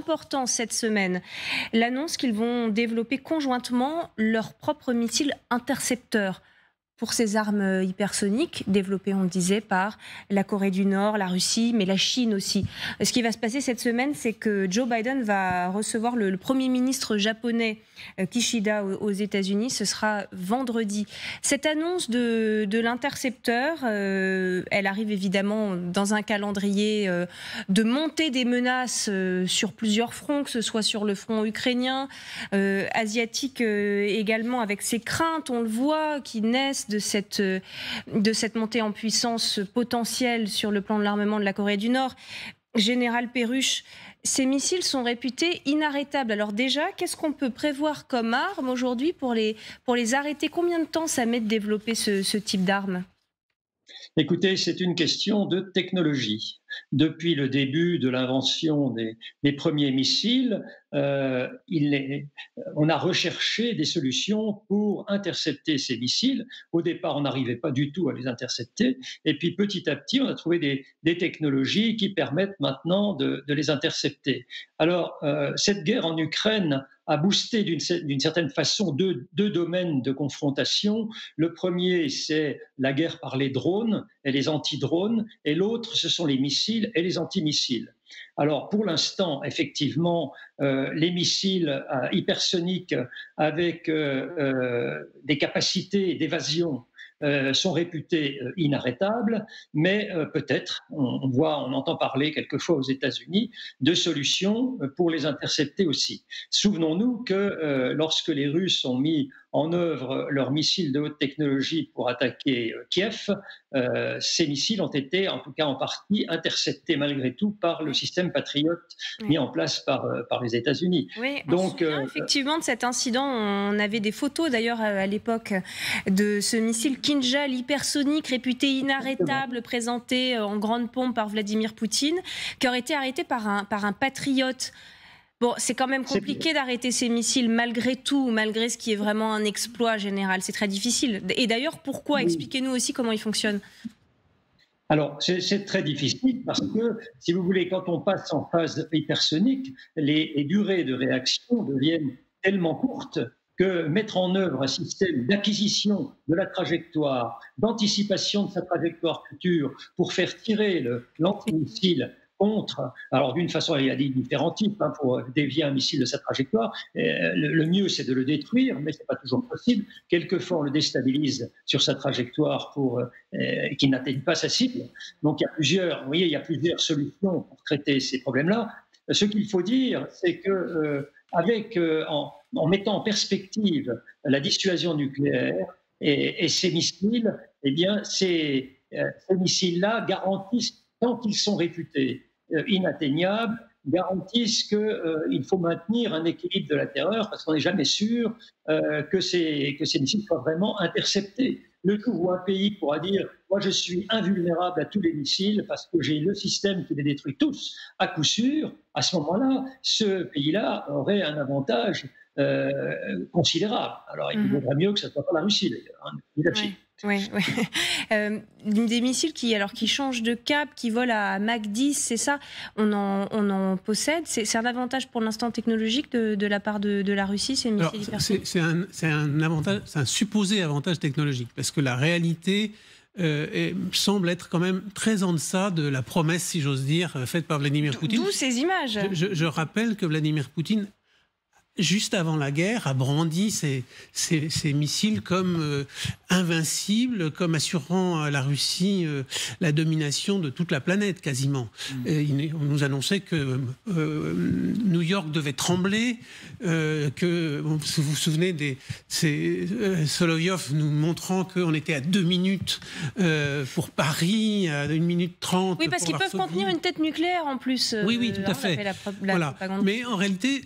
important cette semaine l'annonce qu'ils vont développer conjointement leurs propres missiles intercepteurs pour ces armes hypersoniques, développées, on le disait, par la Corée du Nord, la Russie, mais la Chine aussi. Ce qui va se passer cette semaine, c'est que Joe Biden va recevoir le Premier ministre japonais Kishida aux États-Unis. Ce sera vendredi. Cette annonce de l'intercepteur, elle arrive évidemment dans un calendrier de montée des menaces sur plusieurs fronts, que ce soit sur le front ukrainien, asiatique également, avec ces craintes, on le voit, qui naissent de cette montée en puissance potentielle sur le plan de l'armement de la Corée du Nord. Général Perruche, ces missiles sont réputés inarrêtables. Alors déjà, qu'est-ce qu'on peut prévoir comme arme aujourd'hui pour les arrêter? Combien de temps ça met de développer ce type d'arme? Écoutez, c'est une question de technologie. Depuis le début de l'invention des premiers missiles, on a recherché des solutions pour intercepter ces missiles. Au départ, on n'arrivait pas du tout à les intercepter. Et puis petit à petit, on a trouvé des technologies qui permettent maintenant de les intercepter. Alors, cette guerre en Ukraine a boosté d'une certaine façon deux domaines de confrontation. Le premier, c'est la guerre par les drones et les anti-drones, et l'autre, ce sont les missiles et les antimissiles. Alors, pour l'instant, effectivement, les missiles hypersoniques avec des capacités d'évasion sont réputés inarrêtables, mais peut-être, on entend parler quelquefois aux États-Unis de solutions pour les intercepter aussi. Souvenons-nous que lorsque les Russes ont mis en œuvre leurs missiles de haute technologie pour attaquer Kiev, ces missiles ont été, en tout cas en partie, interceptés malgré tout par le système Patriot mis en place par les États-Unis. Oui, on se souvient effectivement de cet incident. On avait des photos d'ailleurs à l'époque de ce missile Kinjal hypersonique réputé inarrêtable, présenté en grande pompe par Vladimir Poutine, qui aurait été arrêté par un patriote. Bon, c'est quand même compliqué d'arrêter ces missiles malgré tout, malgré ce qui est vraiment un exploit général. C'est très difficile. Et d'ailleurs, pourquoi? Expliquez-nous aussi comment il fonctionne. Alors, c'est très difficile parce que, si vous voulez, quand on passe en phase hypersonique, les durées de réaction deviennent tellement courtes que mettre en œuvre un système d'acquisition de la trajectoire, d'anticipation de sa trajectoire future pour faire tirer l'antimissile contre, alors d'une façon, il y a des différents types pour dévier un missile de sa trajectoire. Le mieux, c'est de le détruire, mais ce n'est pas toujours possible. Quelquefois, on le déstabilise sur sa trajectoire pour qu'il n'atteigne pas sa cible. Donc, vous voyez, il y a plusieurs solutions pour traiter ces problèmes-là. Ce qu'il faut dire, c'est que en mettant en perspective la dissuasion nucléaire et ces missiles, eh bien, ces missiles-là garantissent, tant qu'ils sont réputés inatteignables, garantissent qu'il faut maintenir un équilibre de la terreur parce qu'on n'est jamais sûr que ces missiles soient vraiment interceptés. Le coup où un pays pourra dire « moi je suis invulnérable à tous les missiles parce que j'ai le système qui les détruit tous », à coup sûr, à ce moment-là, ce pays-là aurait un avantage considérable. Alors il vaudrait mieux que ce ne soit pas la Russie d'ailleurs, ni la Chine. Oui, oui. Des missiles qui changent de cap, qui volent à Mach 10, c'est ça, on en possède. C'est un avantage pour l'instant technologique de la part de la Russie, ces missiles hypersoniques. C'est un avantage, c'est un supposé avantage technologique, parce que la réalité semble être quand même très en deçà de la promesse, si j'ose dire, faite par Vladimir Poutine. D'où ces images. Je rappelle que Vladimir Poutine, juste avant la guerre, a brandi ces missiles comme invincibles, comme assurant à la Russie la domination de toute la planète, quasiment. On nous annonçait que New York devait trembler, que, vous vous souvenez, Solovyov nous montrant qu'on était à 2 minutes pour Paris, à 1 minute 30. Oui, parce qu'ils peuvent contenir une tête nucléaire en plus. Oui, tout à fait. Voilà. Mais en réalité,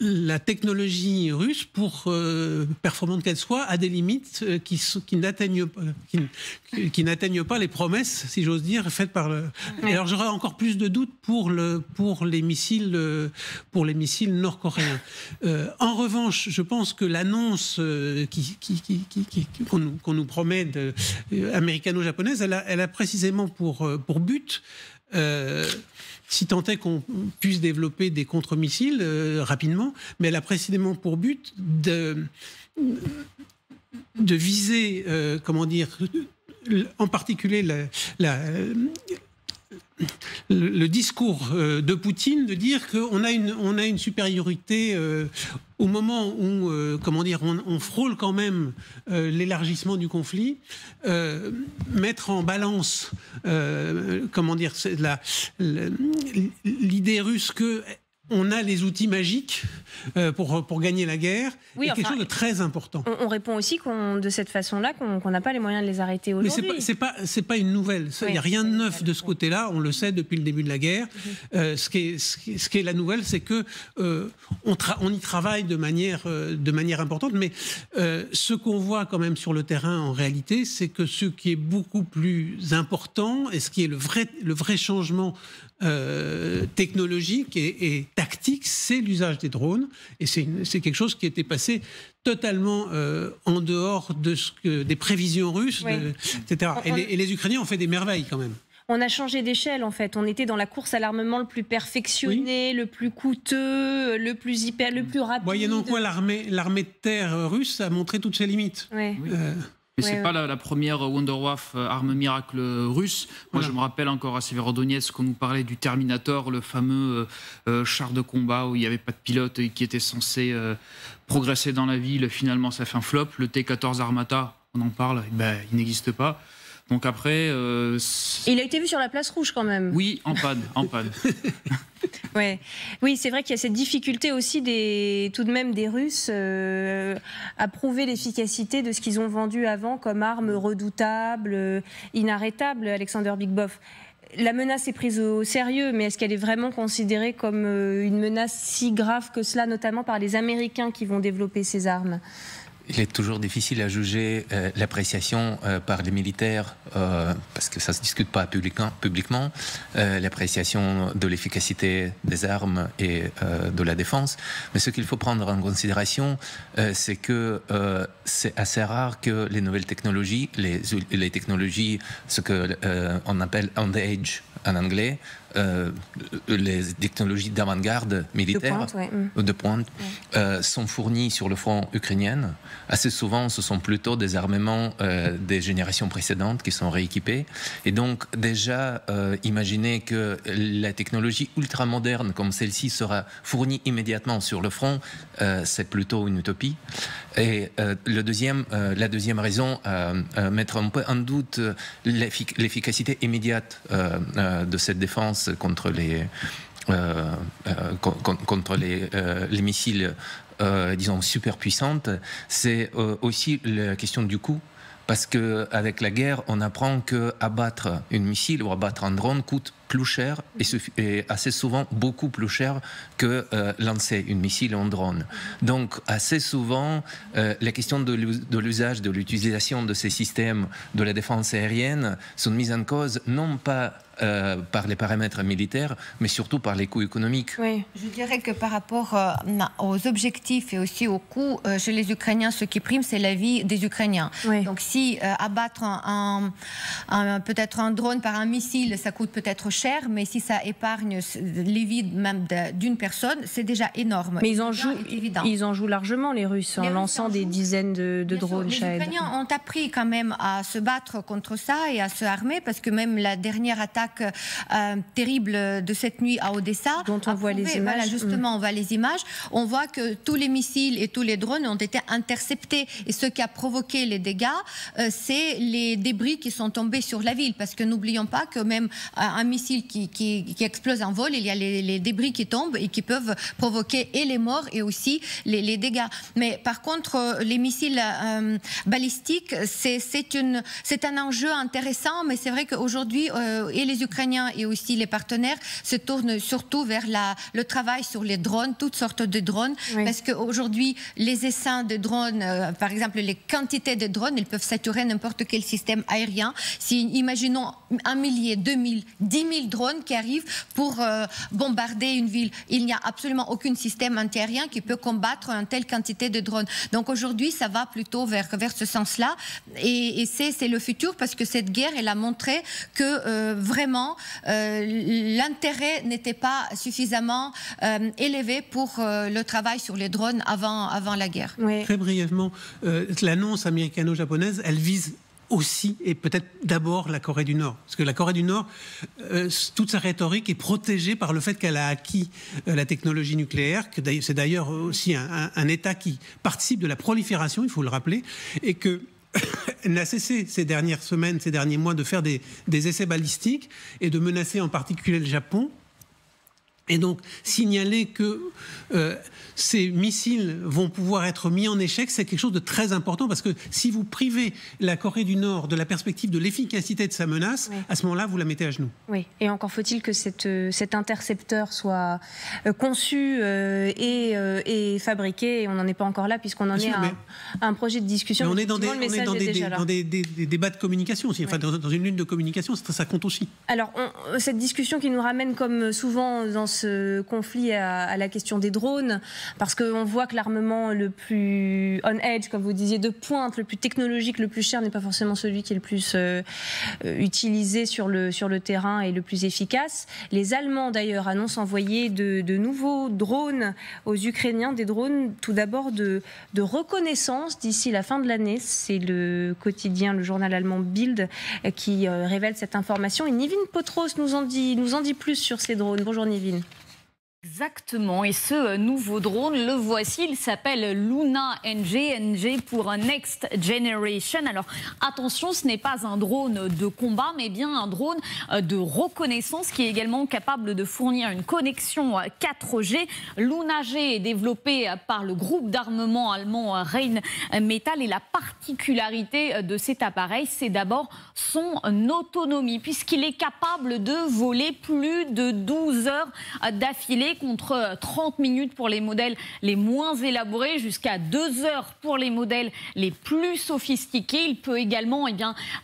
la technologie russe, pour performante qu'elle soit, a des limites qui n'atteignent pas les promesses, si j'ose dire, faites par le... Oui. Alors j'aurais encore plus de doutes pour les missiles nord-coréens. En revanche, je pense que l'annonce qu'on nous promet américano-japonaise, elle a précisément pour but si tant est qu'on puisse développer des contre-missiles rapidement, mais elle a précisément pour but de viser, en particulier le discours de Poutine, de dire qu'on a une supériorité au moment où, on frôle quand même l'élargissement du conflit, mettre en balance, l'idée russe que on a les outils magiques pour gagner la guerre, est quelque chose de très important. On répond aussi de cette façon-là qu'on n'a pas les moyens de les arrêter aujourd'hui. Mais c'est pas une nouvelle. Il n'y a rien de neuf de ce côté-là. On le sait depuis le début de la guerre. Ce qui est la nouvelle, c'est que on y travaille de manière importante. Mais ce qu'on voit quand même sur le terrain, en réalité, c'est que ce qui est beaucoup plus important et ce qui est le vrai changement technologique et tactique, c'est l'usage des drones. Et c'est quelque chose qui était passé totalement en dehors des prévisions russes, etc. Et les Ukrainiens ont fait des merveilles quand même. On a changé d'échelle en fait. On était dans la course à l'armement le plus perfectionné, le plus coûteux, le plus rapide. Moyennant quoi, l'armée de terre russe a montré toutes ses limites. Oui. Mais c'est pas la première Wunderwaffe arme miracle russe. Moi, je me rappelle encore à Severodonetsk qu'on nous parlait du Terminator, le fameux char de combat où il n'y avait pas de pilote et qui était censé progresser dans la ville. Finalement, ça fait un flop. Le T-14 Armata, on en parle, il n'existe pas. Donc après... Il a été vu sur la place rouge quand même. Oui, en panne. Oui, c'est vrai qu'il y a cette difficulté aussi tout de même des Russes à prouver l'efficacité de ce qu'ils ont vendu avant comme arme redoutable, inarrêtable, Alexander Bigboff. La menace est prise au sérieux, mais est-ce qu'elle est vraiment considérée comme une menace si grave que cela, notamment par les Américains qui vont développer ces armes ? Il est toujours difficile à juger l'appréciation par les militaires, parce que ça ne se discute pas publiquement, l'appréciation de l'efficacité des armes et de la défense. Mais ce qu'il faut prendre en considération, c'est que c'est assez rare que les nouvelles technologies, les technologies, ce qu'on appelle on the edge en anglais, les technologies d'avant-garde militaire, de pointe, sont fournies sur le front ukrainien. Assez souvent, ce sont plutôt des armements des générations précédentes qui sont rééquipés. Et donc, déjà, imaginer que la technologie ultramoderne comme celle-ci sera fournie immédiatement sur le front, c'est plutôt une utopie. Et la deuxième raison, mettre un peu en doute l'efficacité immédiate de cette défense contre les missiles, disons, superpuissantes, c'est aussi la question du coût. Parce qu'avec la guerre, on apprend qu'abattre une missile ou abattre un drone coûte plus cher et assez souvent beaucoup plus cher que lancer une missile ou un drone. Donc assez souvent, la question de l'usage, de l'utilisation de ces systèmes de la défense aérienne sont mises en cause non pas par les paramètres militaires, mais surtout par les coûts économiques. Oui. Je dirais que par rapport aux objectifs et aussi aux coûts, chez les Ukrainiens, ce qui prime, c'est la vie des Ukrainiens. Oui. Donc si abattre peut-être un drone par un missile, ça coûte peut-être cher, mais si ça épargne les vies même d'une personne, c'est déjà énorme. Mais ils en jouent largement, les Russes, en lançant des dizaines de drones. Les Ukrainiens ont appris quand même à se battre contre ça et à se armer, parce que même la dernière attaque terrible de cette nuit à Odessa, dont on voit les images. Voilà, justement, on voit les images. On voit que tous les missiles et tous les drones ont été interceptés. Et ce qui a provoqué les dégâts, c'est les débris qui sont tombés sur la ville. Parce que n'oublions pas que même un missile qui explose en vol, il y a les débris qui tombent et qui peuvent provoquer et les morts et aussi les dégâts. Mais par contre, les missiles balistiques, c'est un enjeu intéressant, mais c'est vrai qu'aujourd'hui, et les Ukrainiens et aussi les partenaires se tournent surtout vers le travail sur les drones, toutes sortes de drones, parce qu'aujourd'hui, les essaims de drones, par exemple, les quantités de drones, ils peuvent saturer n'importe quel système aérien. Si, imaginons 1 millier, 2 000, 10 000 drones qui arrivent pour bombarder une ville. Il n'y a absolument aucun système antiaérien qui peut combattre une telle quantité de drones. Donc aujourd'hui, ça va plutôt vers ce sens-là. Et c'est le futur, parce que cette guerre, elle a montré que vraiment l'intérêt n'était pas suffisamment élevé pour le travail sur les drones avant la guerre. Oui. Très brièvement, l'annonce américano-japonaise, elle vise aussi et peut-être d'abord la Corée du Nord. Parce que la Corée du Nord, toute sa rhétorique est protégée par le fait qu'elle a acquis la technologie nucléaire, que c'est d'ailleurs aussi un État qui participe de la prolifération, il faut le rappeler, et que n'a cessé ces dernières semaines, ces derniers mois de faire des essais balistiques et de menacer en particulier le Japon. Et donc, signaler que ces missiles vont pouvoir être mis en échec, c'est quelque chose de très important, parce que si vous privez la Corée du Nord de la perspective de l'efficacité de sa menace, à ce moment-là, vous la mettez à genoux. Oui, et encore faut-il que cet intercepteur soit conçu et fabriqué, et on n'en est pas encore là, puisqu'on en est à un projet de discussion. Mais on est dans des débats de communication aussi, enfin, dans une lune de communication, ça compte aussi. Alors, cette discussion qui nous ramène, comme souvent dans ce conflit, à la question des drones, parce qu'on voit que l'armement le plus on-edge, comme vous disiez, de pointe, le plus technologique, le plus cher, n'est pas forcément celui qui est le plus utilisé sur le terrain et le plus efficace. Les Allemands, d'ailleurs, annoncent envoyer de nouveaux drones aux Ukrainiens, des drones tout d'abord de reconnaissance d'ici la fin de l'année. C'est le quotidien, le journal allemand Bild, qui révèle cette information. Et Nivine Potros nous en dit plus sur ces drones. Bonjour Nivine. Exactement, et ce nouveau drone, le voici, il s'appelle Luna NG pour Next Generation. Alors attention, ce n'est pas un drone de combat, mais bien un drone de reconnaissance qui est également capable de fournir une connexion 4G. Luna G est développé par le groupe d'armement allemand Rheinmetall, et la particularité de cet appareil, c'est d'abord son autonomie, puisqu'il est capable de voler plus de 12 heures d'affilée, contre 30 minutes pour les modèles les moins élaborés, jusqu'à 2 heures pour les modèles les plus sophistiqués. Il peut également,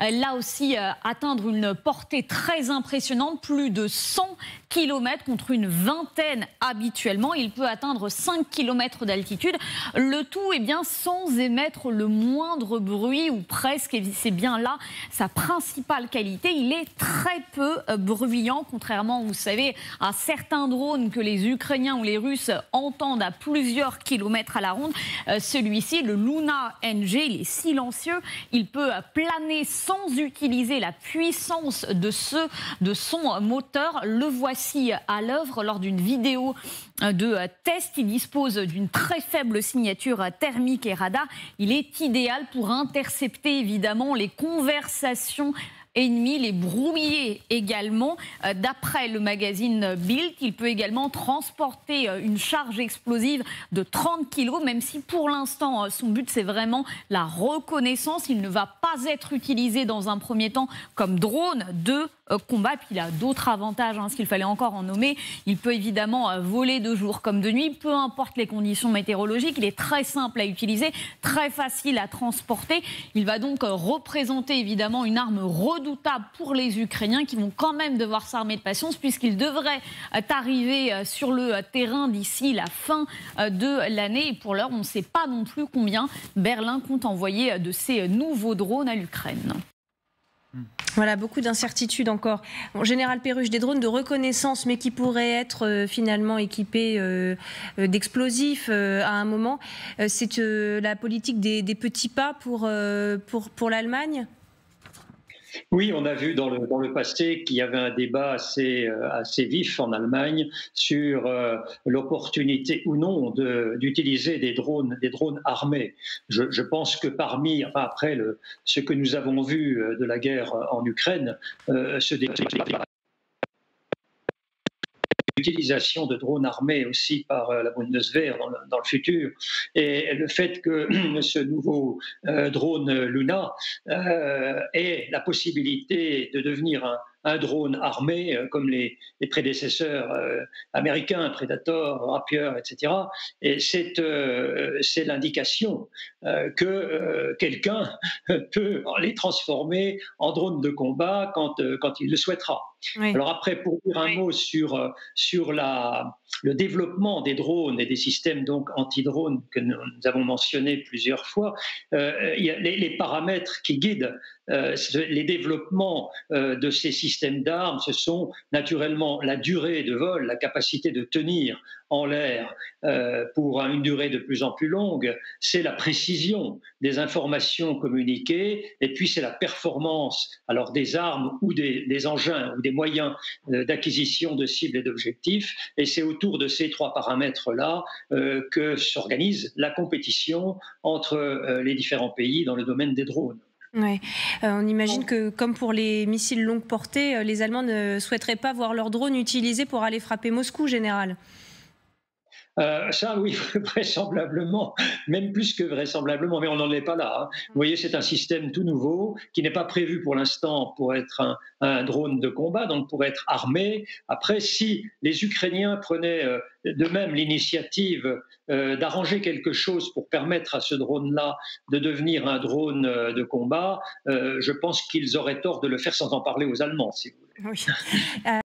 là aussi, atteindre une portée très impressionnante, plus de 100 km contre une vingtaine habituellement. Il peut atteindre 5 km d'altitude, le tout sans émettre le moindre bruit, ou presque, et c'est bien là sa principale qualité. Il est très peu bruyant, contrairement, vous savez, à certains drones que les Ukrainiens ou les Russes entendent à plusieurs kilomètres à la ronde. Celui-ci, le Luna NG, il est silencieux, il peut planer sans utiliser la puissance de son moteur. Le voici à l'œuvre lors d'une vidéo de test. Il dispose d'une très faible signature thermique et radar. Il est idéal pour intercepter évidemment les conversations ennemis, les brouiller également. D'après le magazine Bild, il peut également transporter une charge explosive de 30 kg, même si pour l'instant son but c'est vraiment la reconnaissance. Il ne va pas être utilisé dans un premier temps comme drone de combat. Puis il a d'autres avantages, s'il fallait encore en nommer. Il peut évidemment voler de jour comme de nuit, peu importe les conditions météorologiques. Il est très simple à utiliser, très facile à transporter. Il va donc représenter évidemment une arme redoutable pour les Ukrainiens, qui vont quand même devoir s'armer de patience, puisqu'ils devraient arriver sur le terrain d'ici la fin de l'année. Et pour l'heure, on ne sait pas non plus combien Berlin compte envoyer de ces nouveaux drones à l'Ukraine. Voilà, beaucoup d'incertitudes encore. Général Perruche, des drones de reconnaissance, mais qui pourraient être finalement équipés d'explosifs à un moment. C'est la politique des petits pas pour l'Allemagne ? Oui, on a vu dans le passé qu'il y avait un débat assez vif en Allemagne sur l'opportunité ou non d'utiliser des drones armés. Je pense que après ce que nous avons vu de la guerre en Ukraine, ce débat, l'utilisation de drones armés aussi par la Bundeswehr dans le futur, et le fait que ce nouveau drone Luna ait la possibilité de devenir un drone armé comme les prédécesseurs américains, Predator, Rapier, etc. Et c'est l'indication que quelqu'un peut les transformer en drones de combat quand il le souhaitera. Oui. Alors après, pour dire un mot sur le développement des drones et des systèmes donc anti-drones que nous avons mentionnés plusieurs fois, il y a les paramètres qui guident les développements de ces systèmes d'armes, ce sont naturellement la durée de vol, la capacité de tenir en l'air pour une durée de plus en plus longue, c'est la précision des informations communiquées, et puis c'est la performance alors des armes ou des engins ou des moyens d'acquisition de cibles et d'objectifs, et c'est autour de ces trois paramètres-là que s'organise la compétition entre les différents pays dans le domaine des drones. Ouais. On imagine que, comme pour les missiles longue portée, les Allemands ne souhaiteraient pas voir leurs drones utilisés pour aller frapper Moscou, général. Ça, oui, vraisemblablement, même plus que vraisemblablement, mais on n'en est pas là. Hein. Vous voyez, c'est un système tout nouveau qui n'est pas prévu pour l'instant pour être un drone de combat, donc pour être armé. Après, si les Ukrainiens prenaient de même l'initiative d'arranger quelque chose pour permettre à ce drone-là de devenir un drone de combat, je pense qu'ils auraient tort de le faire sans en parler aux Allemands, si vous voulez. Oui.